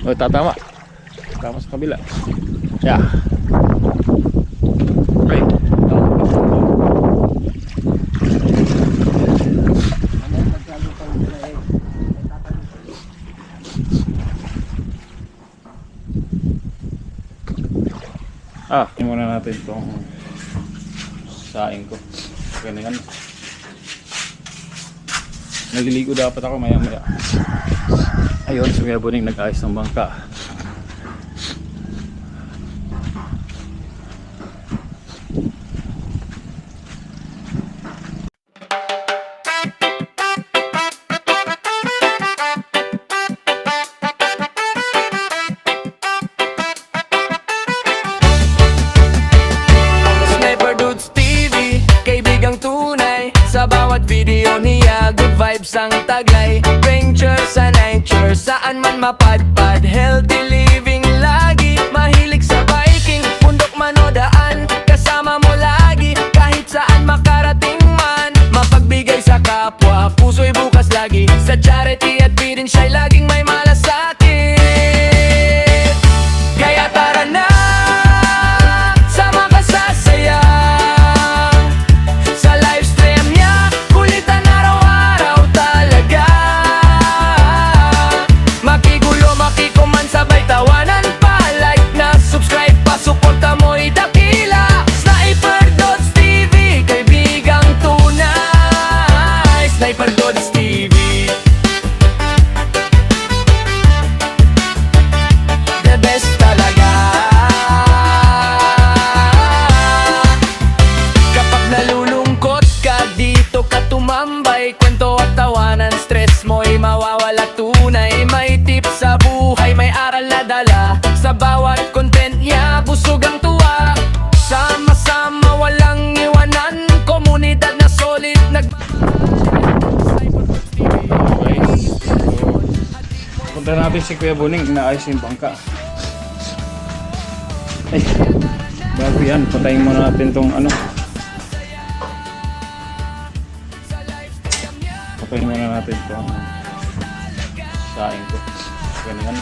O, tatama. Tama sa kabila. Yeah. Okay. Tingnan muna natin itong saing ko. Ganyan. Naliligo dapat ako maya maya. Ayun, si Kuya Boning nag-ayos ng bangka. Sa bawat video niya, good vibes ang taglay. Venture sa nature, saan man mapadpad. Healthy living lagi, mahilig sa biking. Bundok man o daan, kasama mo lagi. Kahit saan makarating man, mapagbigay sa kapwa, puso'y bukas lagi. Sa charity at bidding siya'y laging may malasakit. Kaya tara na, sama ka sa saya. Kwento at tawanan, stress mo'y mawawala tunay. May tips sa buhay, may aral na dala. Sa bawat content niya, busog ang tuwa. Sama-sama, walang iwanan. Komunidad na solid, Okay. Punta natin si Kuya Boning, inaayos yung bangka. Ay, bago yan, patayin muna natin tong ano. Patayin muna natin itong saing ko. Ganyan.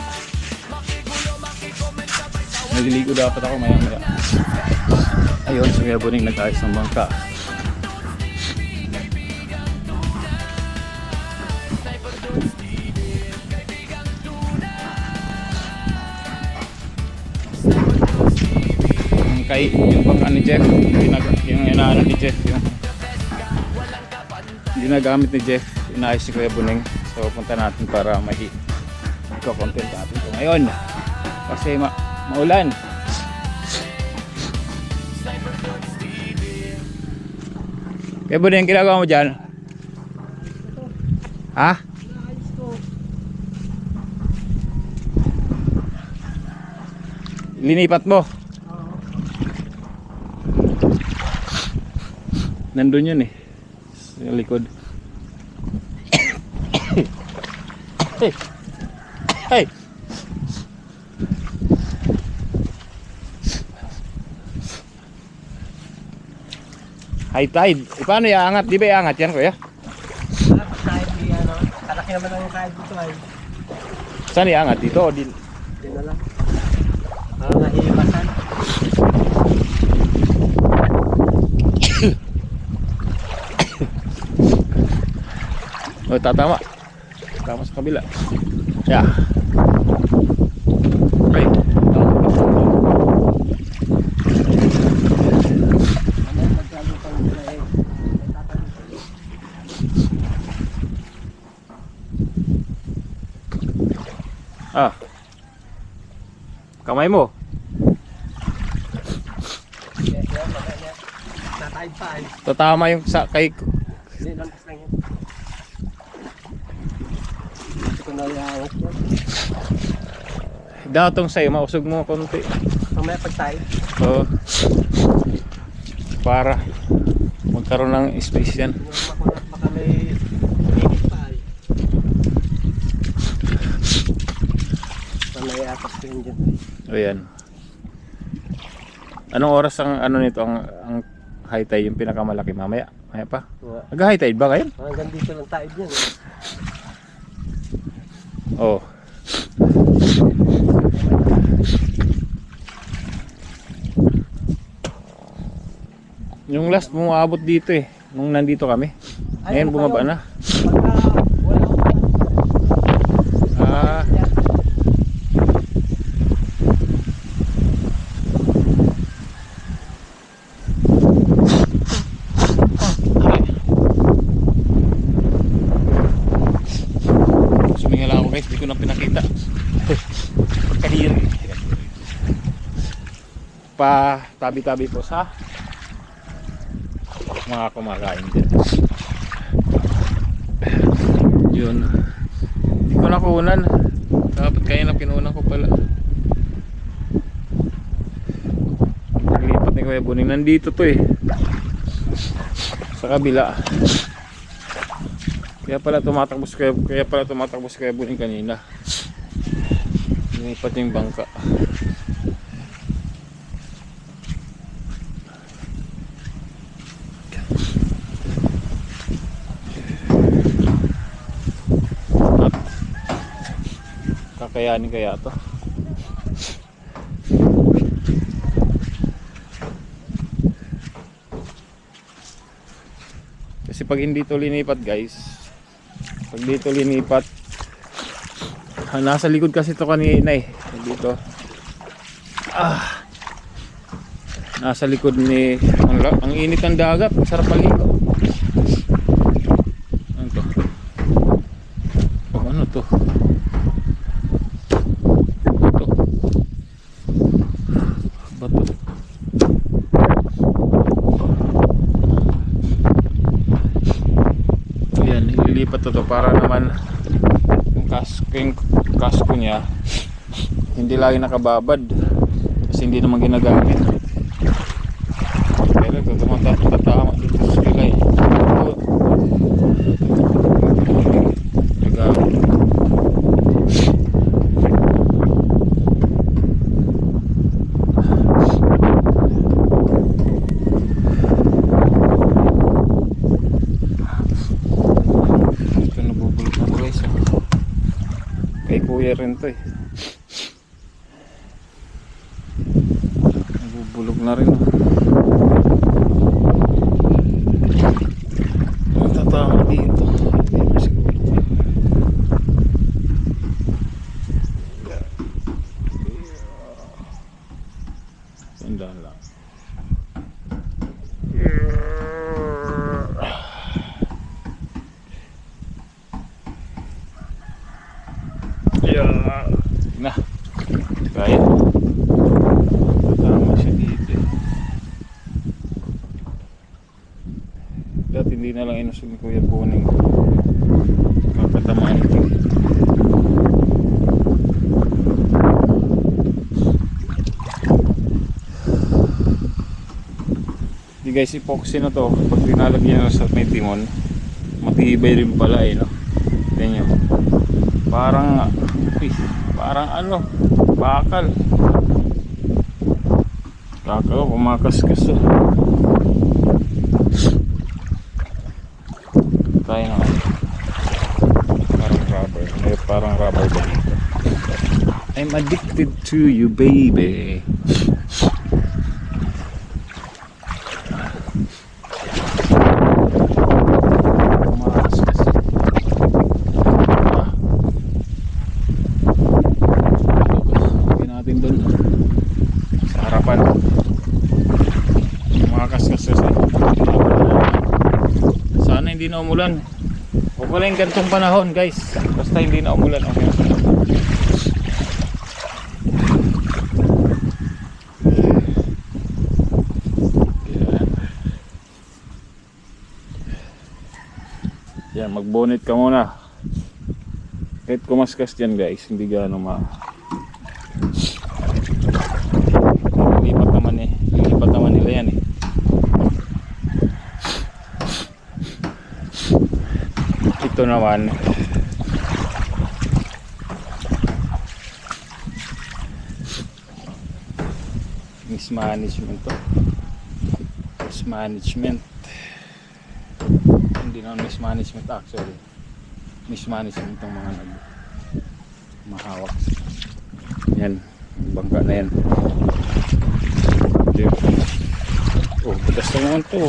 Naliligo dapat ako maya maya. Ayun, si Kuya Boning nag-ayos ng bangka. Yung bangka ni Jeff, yung inaano ni Jeff, yung ginagamit ni Jeff, inaayos si Kuya Boning. So punta natin para iko-content natin ito ngayon kasi maulan. Kuya Boning, ginagawa mo dyan? Ha? Linipat mo? Nandun yun eh sa likod. Hey. Hey. High tide. Paano iangat? Di ba iangat yan, Kuya? Kalaki naman ang kahit dito ay. Saan iangat? Dito o din? Dito na lang. Nahihimasan. O, tatama. Tama sa kabila. Yeah. Okay. Kamay mo. Natahid pa ay. Tatama yung sa kay. Hindi, lampas lang yan. Ito ko na iangat yan. Datong sa'yo, mausog mo konti. Mamaya pag tayo. Oo. Para magkaroon ng space yan. Baka may init pa ay. Mamaya atas ko yun dyan. O yan. Anong oras ang ano nito, ang high tide, yung pinakamalaki? Mamaya? Maya pa? Nag-high tide ba ngayon? Hanggang dito lang tayo dyan. Oo. Yung last bumaabot dito eh, nung nandito kami. Ngayon bumaba na. Pagka wala akong Ah, sumingal ako guys, di ko na pinakita. Pagkahiri. Pa tabi-tabi po sa mga kumakain dyan. Yun. Hindi ko nakunan. Dapat kaya na pinunan ko pala. Naglipat ni Kuya Buning. Nandito to eh. Sa kabila. Kaya pala tumatakbo si Kuya Buning kanina. Lumipat yung bangka. Kakayanin kaya to. Kasi pag hindi to linipat guys, pag dito linipat, nasa likod kasi to kanina eh, dito. Nasa likod ni ang init ng dagat, sarap maligo. Ano to? Ano to? Ililipat to para naman yung kasko niya hindi lagi nakababad kasi hindi naman ginagamit. Pero ito tumatama dito sa kilay. Kay kuya rin to eh. Nabubulog na rin. Tatama dito. Hindi siguro. Tandaan lang. Na kaya tama siya dito. Dati hindi na lang inusog ni Kuya Buning, kakatamaan ito. Di guys, epoxy na to. Pag dinalagyan sa may timon, matibay rin pala eh, no? Tingnan nyo, parang ano, bakal. Kakao, kumakaskas oh. Tayo na. Parang rubber ba dito? I'm addicted to you, baby. Sana hindi na umulan. Huwag wala yung ganitong panahon guys. Basta hindi na umulan, okay. Yan, mag-bonnet ka muna. Kahit kumaskas dyan guys, hindi gaano lilipat naman nila yan eh. Ito naman mismanagement to. Mismanagement. Hindi naman mismanagement actually. Mismanagement ng mga mahawak. Yan, bangka na yan. Oh, butas naman to.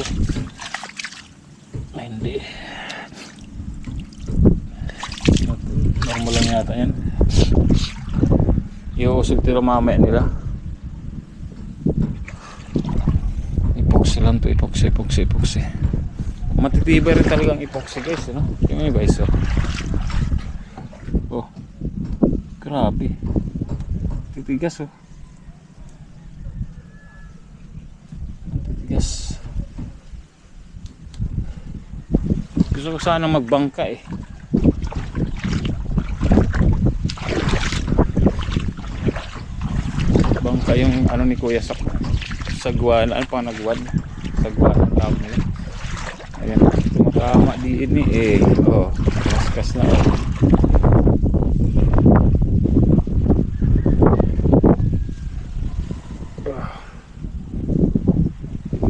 Ay, hindi. Normal lang yata yan. Iuusog tira mamaya nila. Epoxy lang to, epoxy. Matitibay rin talagang epoxy guys, ano? Yung mga guys, oh. Oh. Grabe. Titigas, oh. Titigas. Gusto ko sana magbangka eh. Bangka yung ano ni Kuya sa sagwan, ano pa nagwan? Sagwan ang tawag nila. Ayan, tumatama di ini eh. Oh, kaskas na oh.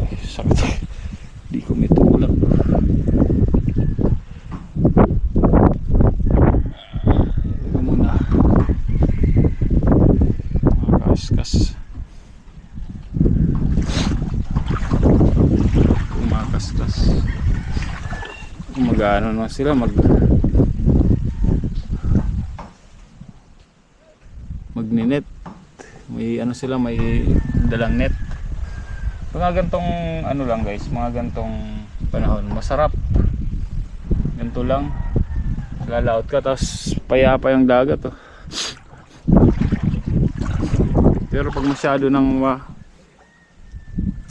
Ay, sakit. Di ko mitulak. Ito muna. Kaskas. Kumakaskas. Mag-ano na sila magninet. May ano sila, may dalang net. Mga gantong ano lang guys, mga gantong panahon masarap. Ganto lang. Lalaot ka tapos payapa yung dagat oh. Pero pag masyado nang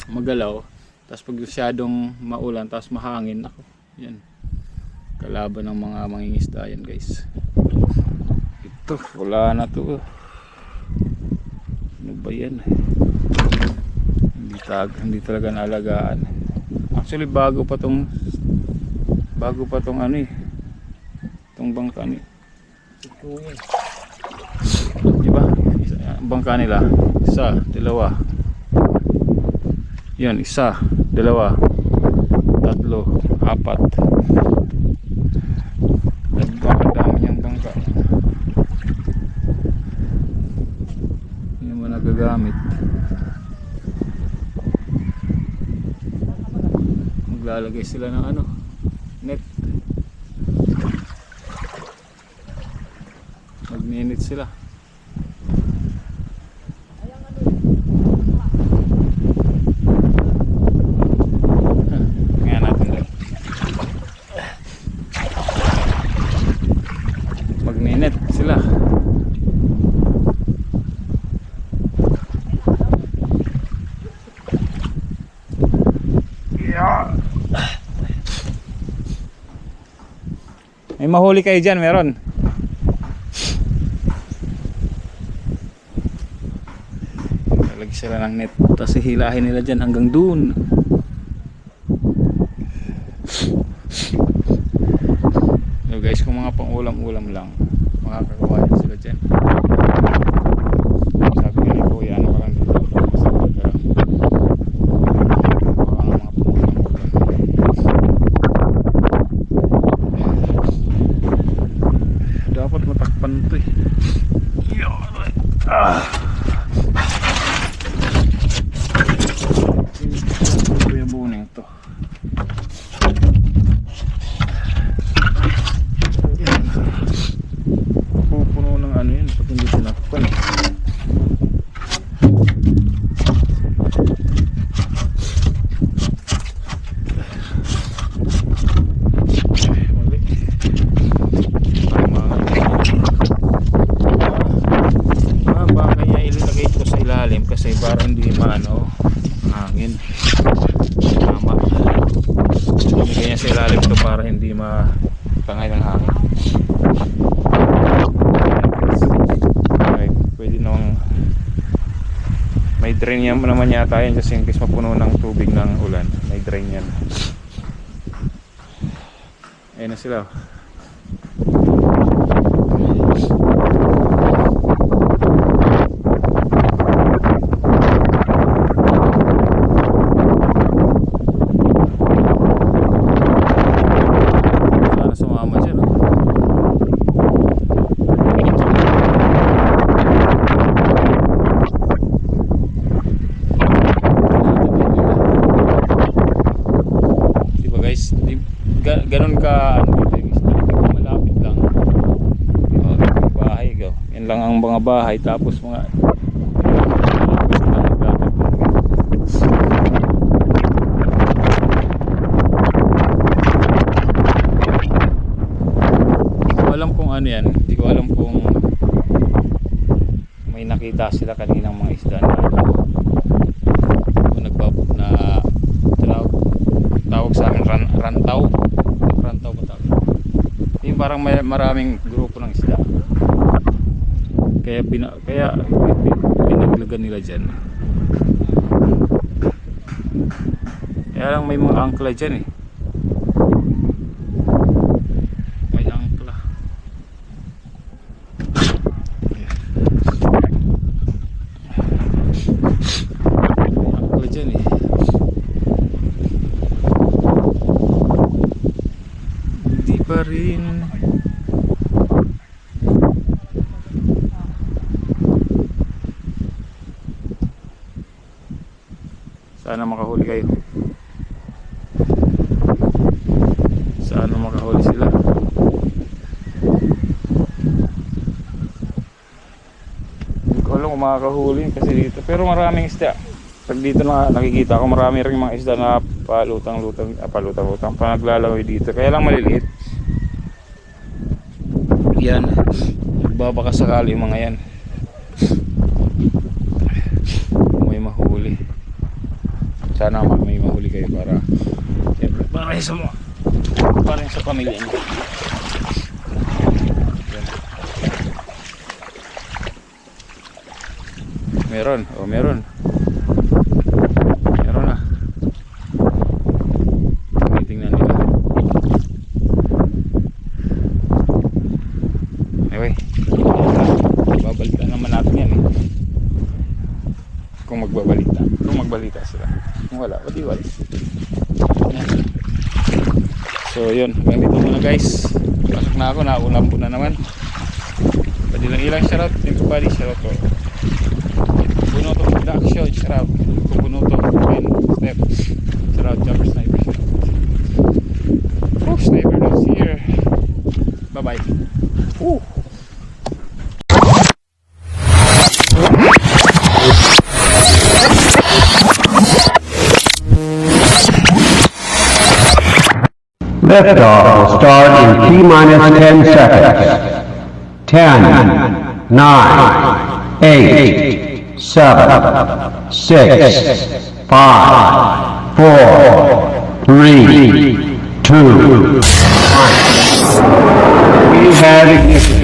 magalaw, tapos pag masyadong maulan, tapos mahangin, ako, yan. Kalaban ng mga mangingisda yan guys. Ito, wala na to. Ano ba yan? Hindi talaga naalagaan. Actually, bago pa tong ano eh. Itong bangka ni. Diba? Bangka nila, isa, dalawa, yan, isa, dalawa, tatlo, apat. Nagdami niyang bangka. Hindi naman nagagamit. Maglalagay sila ng ano, net. Magninit sila. Magninit sila. May mahuli kayo dyan, meron. Lalagyan sila ng net, tapos hihilahin nila dyan hanggang dun. So guys, kung mga pang ulam-ulam lang, makakagawa din sila dyan. Sabi ko ni Kuya, ano ka lang dito, masarap ka lang. Baka mga pang ulam-ulam. Dapat matakpan ito eh. Ito yung buning ito. Pupuno ng ano yun pag hindi tinakpan. Mali. Baka kaya ilalagay ito sa ilalim kasi para hindi maano hangin. Tama. Ilagay niya sa ilalim ito para hindi matangay ng hangin. Pwede nang may drain yan naman yata yan kasi in case mapuno ng tubig ng ulan, may drain yan. Ayun na sila. Sana sumama dyan, no? pagka ano dito yung isda, malapit lang. Yung mga bahay, yan lang ang mga bahay, tapos mga alam kung ano yan, hindi ko alam kung may nakita sila kaninang mga isda na nagbabot na tawag sa amin rantaw ba tawag? Yung parang maraming grupo ng isda, kaya pinaglagan nila dyan. Kaya lang may mga angkla dyan eh. Rin. Sana makahuli kayo. Sana makahuli sila. Hindi ko alam kung makakahuli kasi dito. Pero maraming isda. Pag dito na nakikita ko, marami rin mga isda na palutang-lutang, panaglalaway dito. Kaya lang maliliit. Yan, nagbabaka sakali yung mga yan. May mahuli. Sana may mahuli kayo para sa pamilya niyo. Yan. Meron na. Tingnan nila. Anyway, babalitan naman natin yan eh. Kung magbalita sila. Kung wala, wala. So yun, ganito muna guys. Pasok na ako, naulam po na naman. Pwede lang ilang shoutout. Yung kapali shoutout ko. Bunoto Production, shoutout. Bunoto and Step, shoutout. Jumper Sniper, shoutout. Oh, Sniper is here. Bye bye. Liftoff will start in T-minus 10 seconds. 10, 9, 8, 7, 6, 5, 4, 3, 2, 1. We have ignition.